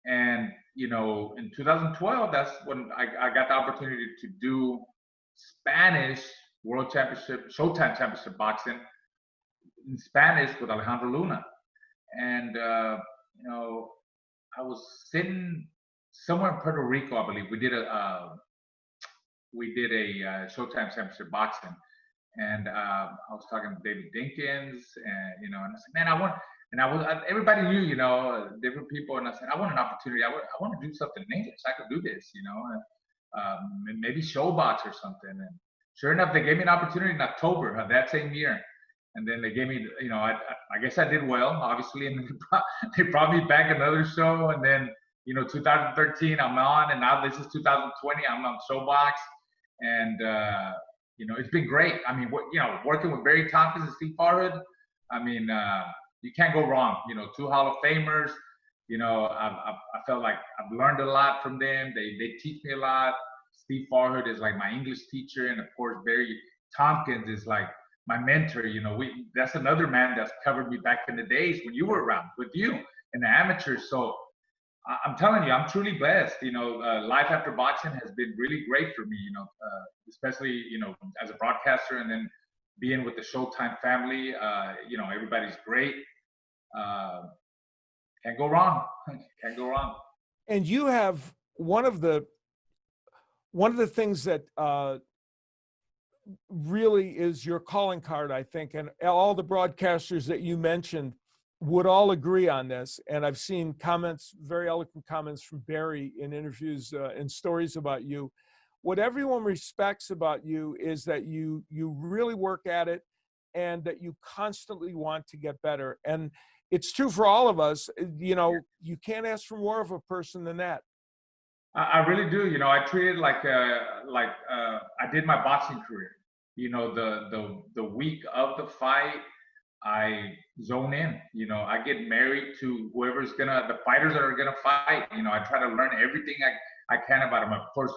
and in 2012, that's when I got the opportunity to do Spanish World Championship, Showtime Championship boxing in Spanish with Alejandro Luna, and I was sitting somewhere in Puerto Rico, I believe. We did a Showtime Championship boxing, and I was talking to David Dinkins, and and I said, man, everybody knew, different people, and I said, I want an opportunity. I want to do something in English. I could do this, maybe Showbox or something. And sure enough, they gave me an opportunity in October of that same year. And then they gave me, I guess I did well, obviously, and they brought me back another show. And then, 2013, I'm on, and now this is 2020, I'm on Showbox. And, it's been great. I mean, working with Barry Tompkins and Steve Farhood, I mean, you can't go wrong. 2 Hall of Famers. I felt like I've learned a lot from them. They teach me a lot. Steve Farhood is like my English teacher, and of course Barry Tompkins is like my mentor. That's another man that's covered me back in the days when you were around with you in the amateurs. So I'm telling you, I'm truly blessed. Life after boxing has been really great for me. Especially as a broadcaster, and then being with the Showtime family. Everybody's great. Can't go wrong. Can't go wrong. And you have one of the things that really is your calling card, I think, and all the broadcasters that you mentioned would all agree on this. And I've seen comments, very eloquent comments from Barry in interviews and stories about you. What everyone respects about you is that you really work at it, and that you constantly want to get better. And it's true for all of us. You can't ask for more of a person than that. I really do. I treat it like I did my boxing career. The week of the fight, I zone in. I get married to whoever's the fighters that are gonna fight. I try to learn everything I can about them. Of course,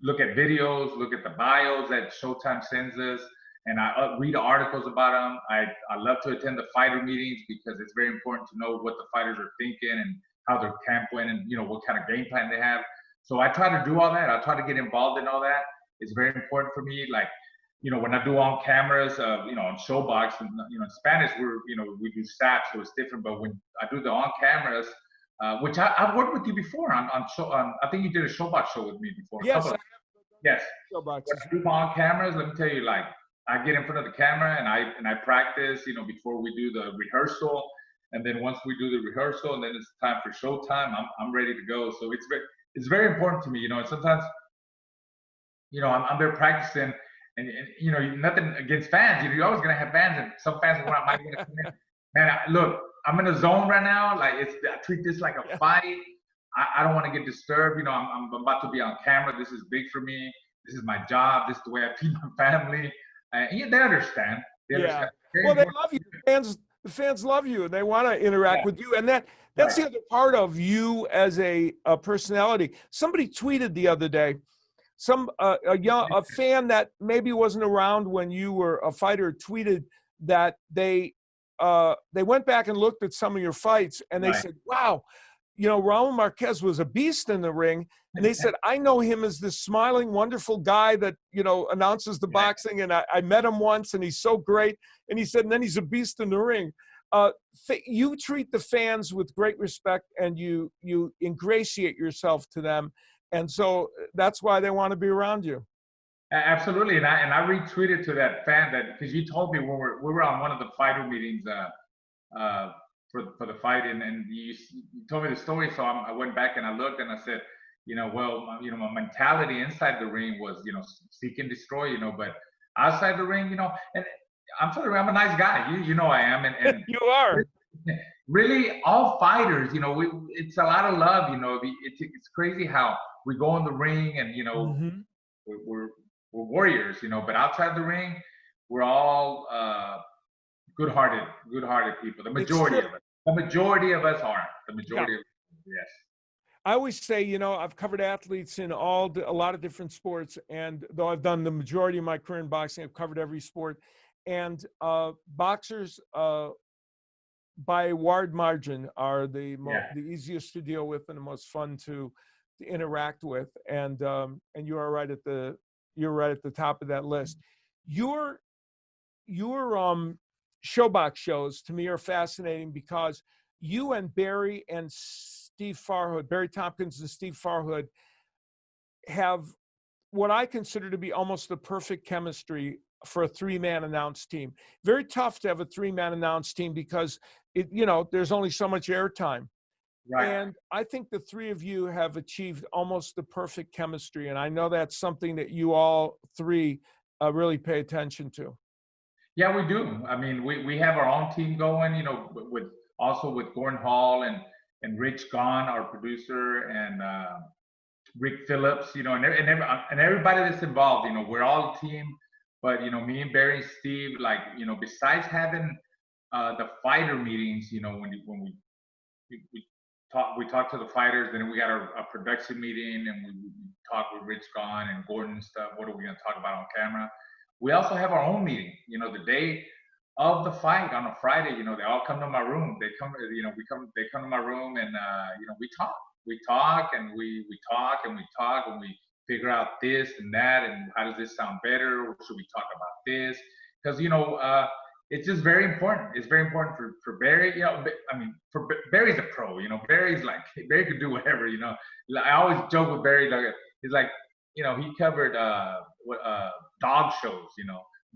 look at videos, look at the bios that Showtime sends us, and I read articles about them. I love to attend the fighter meetings, because it's very important to know what the fighters are thinking and how their camp went, and what kind of game plan they have. So I try to do all that. I try to get involved in all that. It's very important for me. Like, when I do on cameras, on Showbox, and, in Spanish, we do stats, so it's different. But when I do the on cameras, which I've worked with you before on I think you did a Showbox show with me before. Yes. Yes. Showbox. When I do my on cameras, let me tell you, like, I get in front of the camera and I practice, before we do the rehearsal. And then once we do the rehearsal, and then it's time for showtime, I'm ready to go. So it's very important to me, and sometimes, I'm there practicing, and nothing against fans. You're always gonna have fans, and some fans might want to come in. Man, look, I'm in a zone right now. Like, I treat this like a fight. I don't want to get disturbed. I'm about to be on camera. This is big for me. This is my job. This is the way I feed my family. And they understand. They understand. Well, they love you. The fans love you, and they want to interact with you. And that's the other part of you as a personality. Somebody tweeted the other day, a fan that maybe wasn't around when you were a fighter tweeted that they went back and looked at some of your fights, and they said, wow, Raul Marquez was a beast in the ring. And they said, I know him as this smiling, wonderful guy that, announces the boxing. And I met him once, and he's so great. And he said, and then he's a beast in the ring. You treat the fans with great respect, and you ingratiate yourself to them. And so that's why they want to be around you. Absolutely. And I retweeted to that fan because you told me when we were on one of the fighter meetings, for the fight, and you told me the story. So I went back and I looked, and I said, my mentality inside the ring was, seek and destroy, but outside the ring, and I'm telling you, I'm a nice guy. You know I am, and You are. really all fighters, it's a lot of love. It's crazy how we go in the ring, and Mm-hmm. we're warriors, but outside the ring, we're all good-hearted people. It's true. The majority of us are. The Yeah. majority of yes. I always say, I've covered athletes in a lot of different sports, and though I've done the majority of my career in boxing, I've covered every sport. And boxers, by a wide margin, are the easiest to deal with and the most fun to interact with. And you are right at the top of that list. Your Showbox shows to me are fascinating because you and Barry and Steve Farhood, Barry Tompkins and Steve Farhood, have what I consider to be almost the perfect chemistry for a three-man announced team. Very tough to have a three-man announced team because there's only so much airtime. Right. And I think the three of you have achieved almost the perfect chemistry. And I know that's something that you all three really pay attention to. Yeah, we do. I mean, we have our own team going, with Gordon Hall and Rich Gahn, our producer, and Rick Phillips, and everybody that's involved. We're all a team. But me and Barry and Steve, besides having the fighter meetings, when we talk to the fighters, then we got a production meeting, and we talk with Rich Gahn and Gordon and stuff. What are we going to talk about on camera? We also have our own meeting. The day of the fight on a Friday, they all come to my room. They come to my room, and we talk. We talk and we talk and we talk, and we figure out this and that, and how does this sound better? Or should we talk about this? Because it's just very important. It's very important for Barry. Barry's a pro. Barry could do whatever. I always joke with Barry. He's like, he covered dog shows.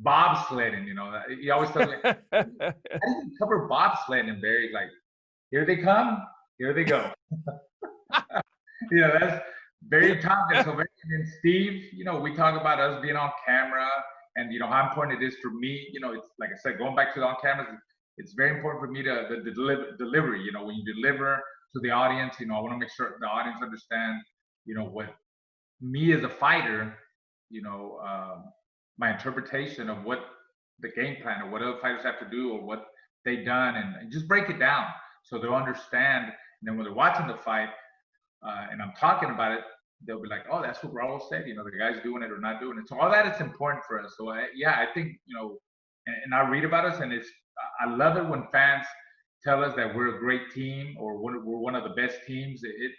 Bobsledding. He always tells me, how do you cover bobsledding? And Barry's like, here they come, here they go. That's Barry Tompkins. So Barry and Steve, we talk about us being on camera, and how important it is for me. It's like I said, going back to the on cameras, it's very important for me to the delivery. When you deliver to the audience, I want to make sure the audience understands, what me as a fighter, my interpretation of what the game plan or what other fighters have to do or what they've done, and just break it down so they'll understand. And then when they're watching the fight and I'm talking about it, they'll be like, oh, that's what Raul said, the guy's doing it or not doing it. So all that is important for us. So I think, and I read about us, and I love it when fans tell us that we're a great team or we're one of the best teams. It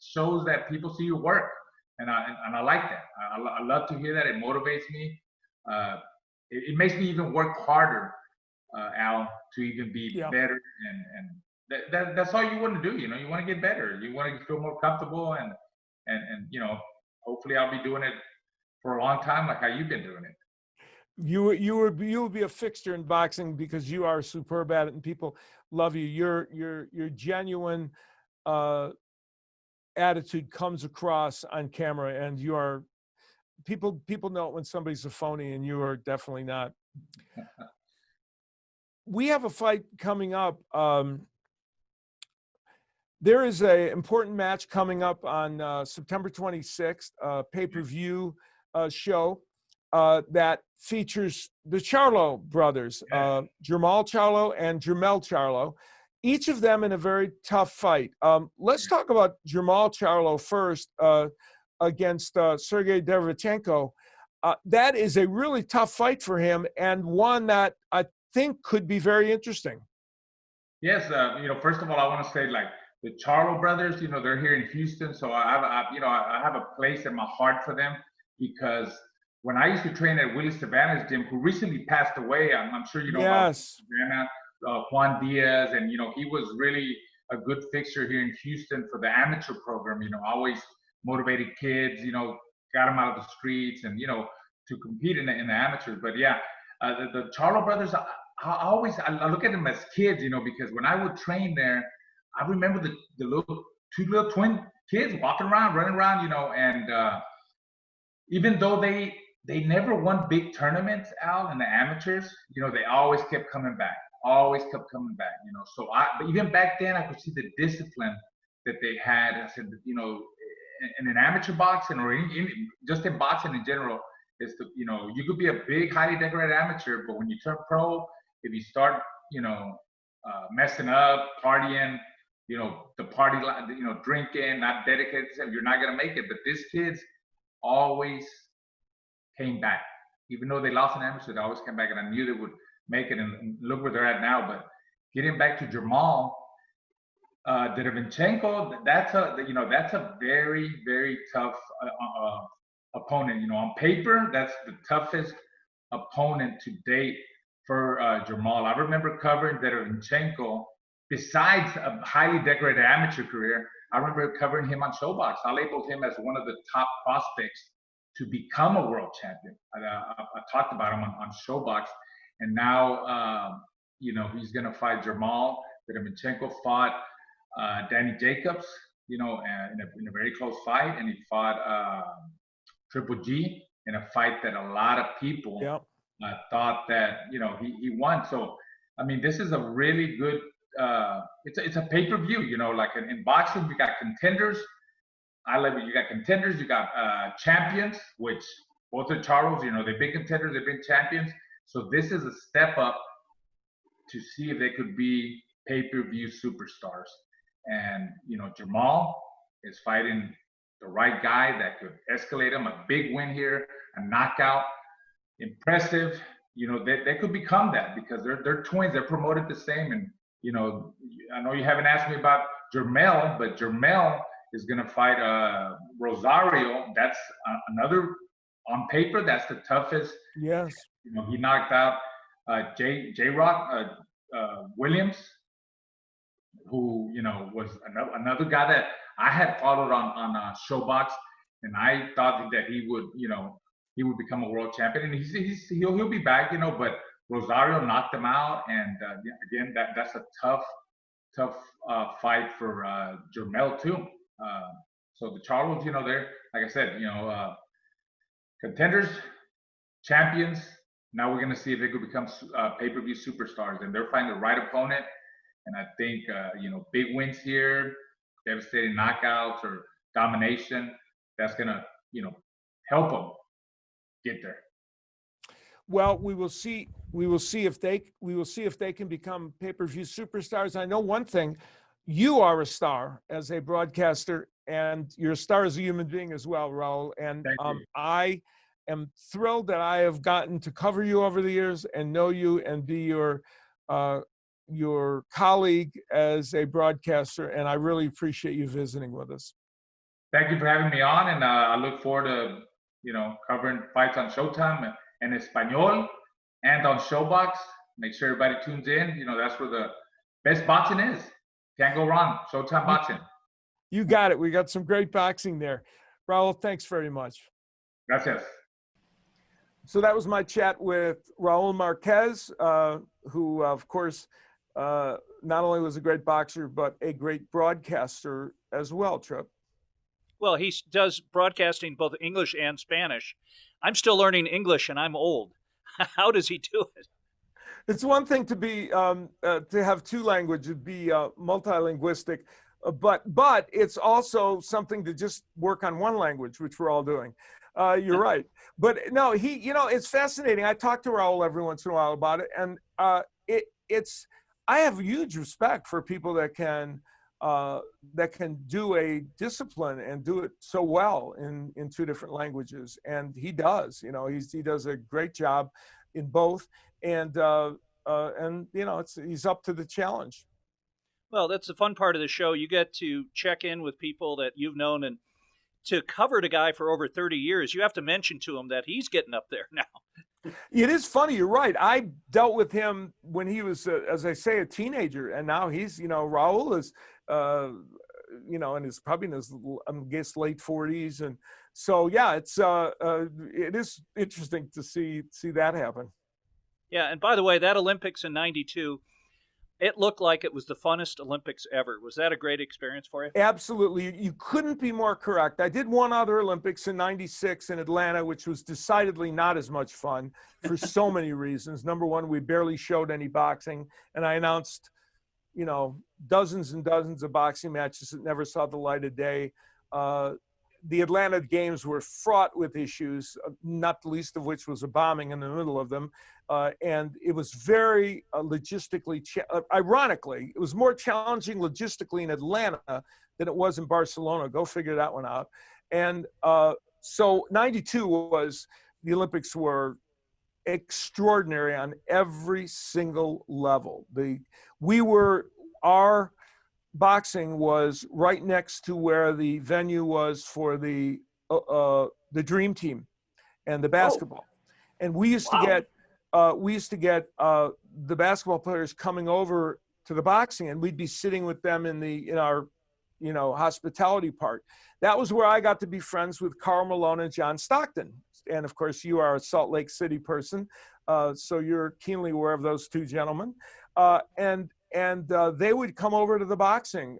shows that people see your work. And I like that. I love to hear that. It motivates me. It makes me even work harder, Al, to even be better. And that's all you want to do. You want to get better. You want to feel more comfortable. And hopefully I'll be doing it for a long time, like how you've been doing it. You would be a fixture in boxing because you are superb at it, and people love you. Your genuine attitude comes across on camera, and you are people know it when somebody's a phony, and you are definitely not. We have a fight coming up. There is an important match coming up on September 26th, pay-per-view show that features the Charlo brothers, Jermall Charlo and Jermell Charlo, each of them in a very tough fight. Let's talk about Jermall Charlo first against Sergey Derevchenko. That is a really tough fight for him, and one that I think could be very interesting. Yes, first of all, I want to say, the Charlo brothers, they're here in Houston, so I have a place in my heart for them, because when I used to train at Willie Savannah's gym, who recently passed away, I'm sure you know about Savannah, Juan Diaz, and he was really a good fixture here in Houston for the amateur program. Always motivated kids, got them out of the streets, and to compete in the amateurs. But the Charlo brothers, I look at them as kids, because when I would train there, I remember the two little twin kids walking around, running around, and even though they they never won big tournaments, Al, in the amateurs. You know, they always kept coming back, always kept coming back, you know. So but even back then, I could see the discipline that they had. I said, you know, in an amateur boxing or just in boxing in general, is to, you know, you could be a big, highly decorated amateur, but when you turn pro, if you start, you know, messing up, partying, you know, the party, you know, drinking, not dedicated to them, you're not gonna make it. But these kids always came back, even though they lost an amateur, they always came back, and I knew they would make it. And look where they're at now. But getting back to Jamal, Derevyanchenko, that's a very, very tough opponent. You know, on paper, that's the toughest opponent to date for Jamal. I remember covering Derevyanchenko. Besides a highly decorated amateur career, I remember covering him on Showbox. I labeled him as one of the top prospects to become a world champion. I talked about him on Showbox, and now you know, he's going to fight Jamal. Derevyanchenko fought Danny Jacobs, you know, in a very close fight, and he fought Triple G in a fight that a lot of people thought that, you know, he won. So I mean, this is a really good. It's a pay-per-view, you know, like in boxing, we got contenders. You got contenders, you got champions, which both are Charles, you know, they've been contenders, they've been champions. So this is a step up to see if they could be pay-per-view superstars. And, you know, Jamal is fighting the right guy that could escalate him. A big win here, a knockout, impressive. You know, they could become that because they're twins. They're promoted the same. And, you know, I know you haven't asked me about Jermell, but Jermell is going to fight Rosario. That's another, on paper, that's the toughest. Yes. You know, he knocked out J-Rock Williams, who, you know, was another guy that I had followed on Showbox, and I thought that he would, you know, he would become a world champion, and he'll be back, you know. But Rosario knocked him out, and again, that's a tough fight for Jermell too. So the Charlos, you know, they're, like I said, you know, contenders, champions. Now we're going to see if they could become pay-per-view superstars, and they're finding the right opponent. And I think, you know, big wins here, devastating knockouts or domination, that's going to, you know, help them get there. Well, we will see if they can become pay-per-view superstars. I know one thing, you are a star as a broadcaster, and you're a star as a human being as well, Raul. And I am thrilled that I have gotten to cover you over the years and know you and be your colleague as a broadcaster, and I really appreciate you visiting with us. Thank you for having me on, and I look forward to, you know, covering fights on Showtime in Espanol and on Showbox. Make sure everybody tunes in. You know, that's where the best boxing is. Can't go wrong. Showtime boxing. You got it. We got some great boxing there. Raul, thanks very much. Gracias. So that was my chat with Raul Marquez, who, of course, not only was a great boxer, but a great broadcaster as well, Tripp. Well, he does broadcasting both English and Spanish. I'm still learning English, and I'm old. How does he do it? It's one thing to be to have two languages, be multilinguistic, but it's also something to just work on one language, which we're all doing. You're right. But no, you know, it's fascinating. I talk to Raul every once in a while about it, and I have huge respect for people that can do a discipline and do it so well in two different languages, and he does. You know, he does a great job in both, and you know, he's up to the challenge. Well, that's the fun part of the show. You get to check in with people that you've known, and to cover the guy for over 30 years, you have to mention to him that he's getting up there now. It is funny. You're right. I dealt with him when he was, as I say, a teenager, and now he's, you know, Raul is, you know, and is probably in his, I guess, late 40s, and so yeah, it is interesting to see that happen. Yeah, and by the way, that Olympics in '92, It looked like it was the funnest Olympics ever. Was that a great experience for you? Absolutely. You couldn't be more correct. I did one other Olympics in '96 in Atlanta, which was decidedly not as much fun for so many reasons. Number one, we barely showed any boxing, and I announced, dozens and dozens of boxing matches that never saw the light of day. The Atlanta games were fraught with issues, not the least of which was a bombing in the middle of them. And it was very logistically, ironically, it was more challenging logistically in Atlanta than it was in Barcelona. Go figure that one out. And so '92 the Olympics were extraordinary on every single level. Our boxing was right next to where the venue was for the Dream Team and the basketball. And we used to get the basketball players coming over to the boxing, and we'd be sitting with them in our hospitality part. That was where I got to be friends with Karl Malone and John Stockton. And of course, you are a Salt Lake City person, so you're keenly aware of those two gentlemen. And they would come over to the boxing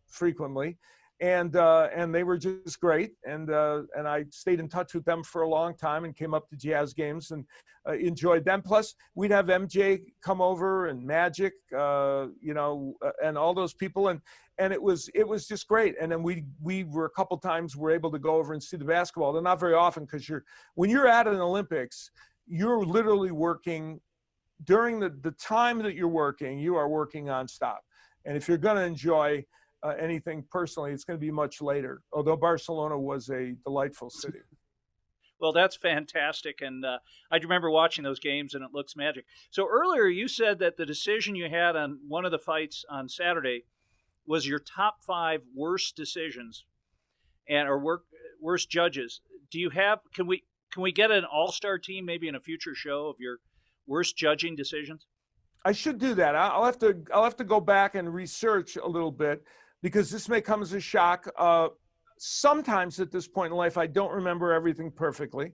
frequently, and they were just great. And I stayed in touch with them for a long time and came up to Jazz games and enjoyed them. Plus, we'd have MJ come over and Magic, and all those people, and it was just great. And then we were a couple times were able to go over and see the basketball. They're not very often, because when you're at an Olympics, you're literally working. During the time that you're working, you are working nonstop. And if you're going to enjoy anything personally, it's going to be much later, although Barcelona was a delightful city. Well, that's fantastic. And I remember watching those games, and it looks magic. So earlier you said that the decision you had on one of the fights on Saturday was your top 5 worst decisions or worst judges. Do you have, can we get an all-star team maybe in a future show of your worst judging decisions? I should do that. I'll have to go back and research a little bit, because this may come as a shock. Sometimes at this point in life, I don't remember everything perfectly.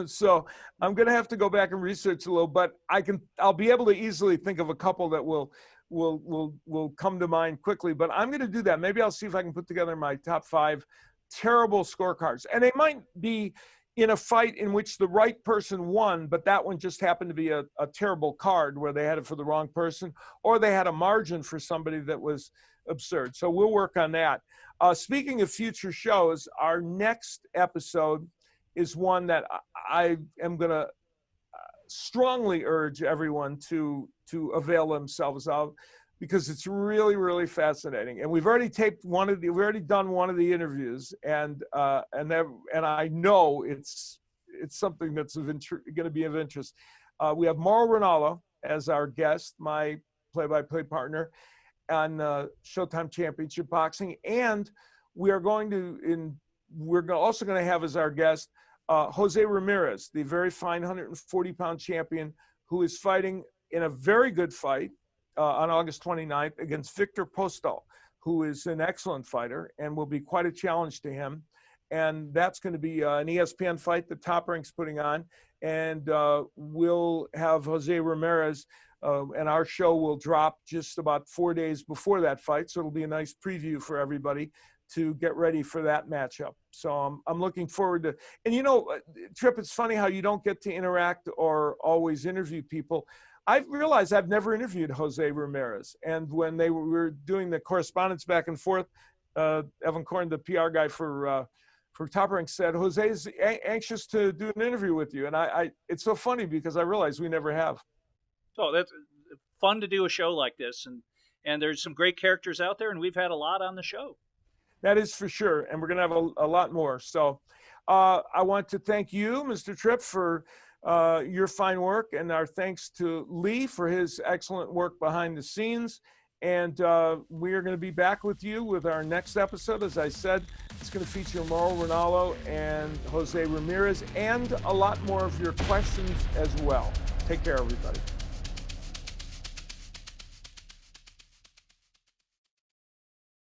So I'm going to have to go back and research a little, but I'll be able to easily think of a couple that will come to mind quickly, but I'm going to do that. Maybe I'll see if I can put together my top 5 terrible scorecards, and they might be in a fight in which the right person won, but that one just happened to be a terrible card where they had it for the wrong person, or they had a margin for somebody that was absurd. So we'll work on that. Speaking of future shows, our next episode is one that I am going to strongly urge everyone to avail themselves of, because it's really, really fascinating. And we've already done one of the interviews, and I know it's something that's going to be of interest. We have Mauro Ranallo as our guest, my play-by-play partner on Showtime Championship Boxing, and we're also going to have as our guest Jose Ramirez, the very fine 140-pound champion, who is fighting in a very good fight on August 29th against Victor Postol, who is an excellent fighter and will be quite a challenge to him. And that's going to be an ESPN fight that Top Rank's putting on. And we'll have Jose Ramirez, and our show will drop just about 4 days before that fight. So it'll be a nice preview for everybody to get ready for that matchup. So I'm looking forward to, and Tripp, it's funny how you don't get to interact or always interview people. I've realized I've never interviewed Jose Ramirez. And when we were doing the correspondence back and forth, Evan Korn, the PR guy for Top Rank, said, Jose is anxious to do an interview with you. And it's so funny because I realized we never have. Oh, that's fun to do a show like this. And there's some great characters out there, and we've had a lot on the show. That is for sure. And we're going to have a lot more. So I want to thank you, Mr. Tripp, for your fine work, and our thanks to Lee for his excellent work behind the scenes. And we are going to be back with you with our next episode. As I said, it's going to feature Mauro Ranallo and Jose Ramirez, and a lot more of your questions as well. Take care, everybody.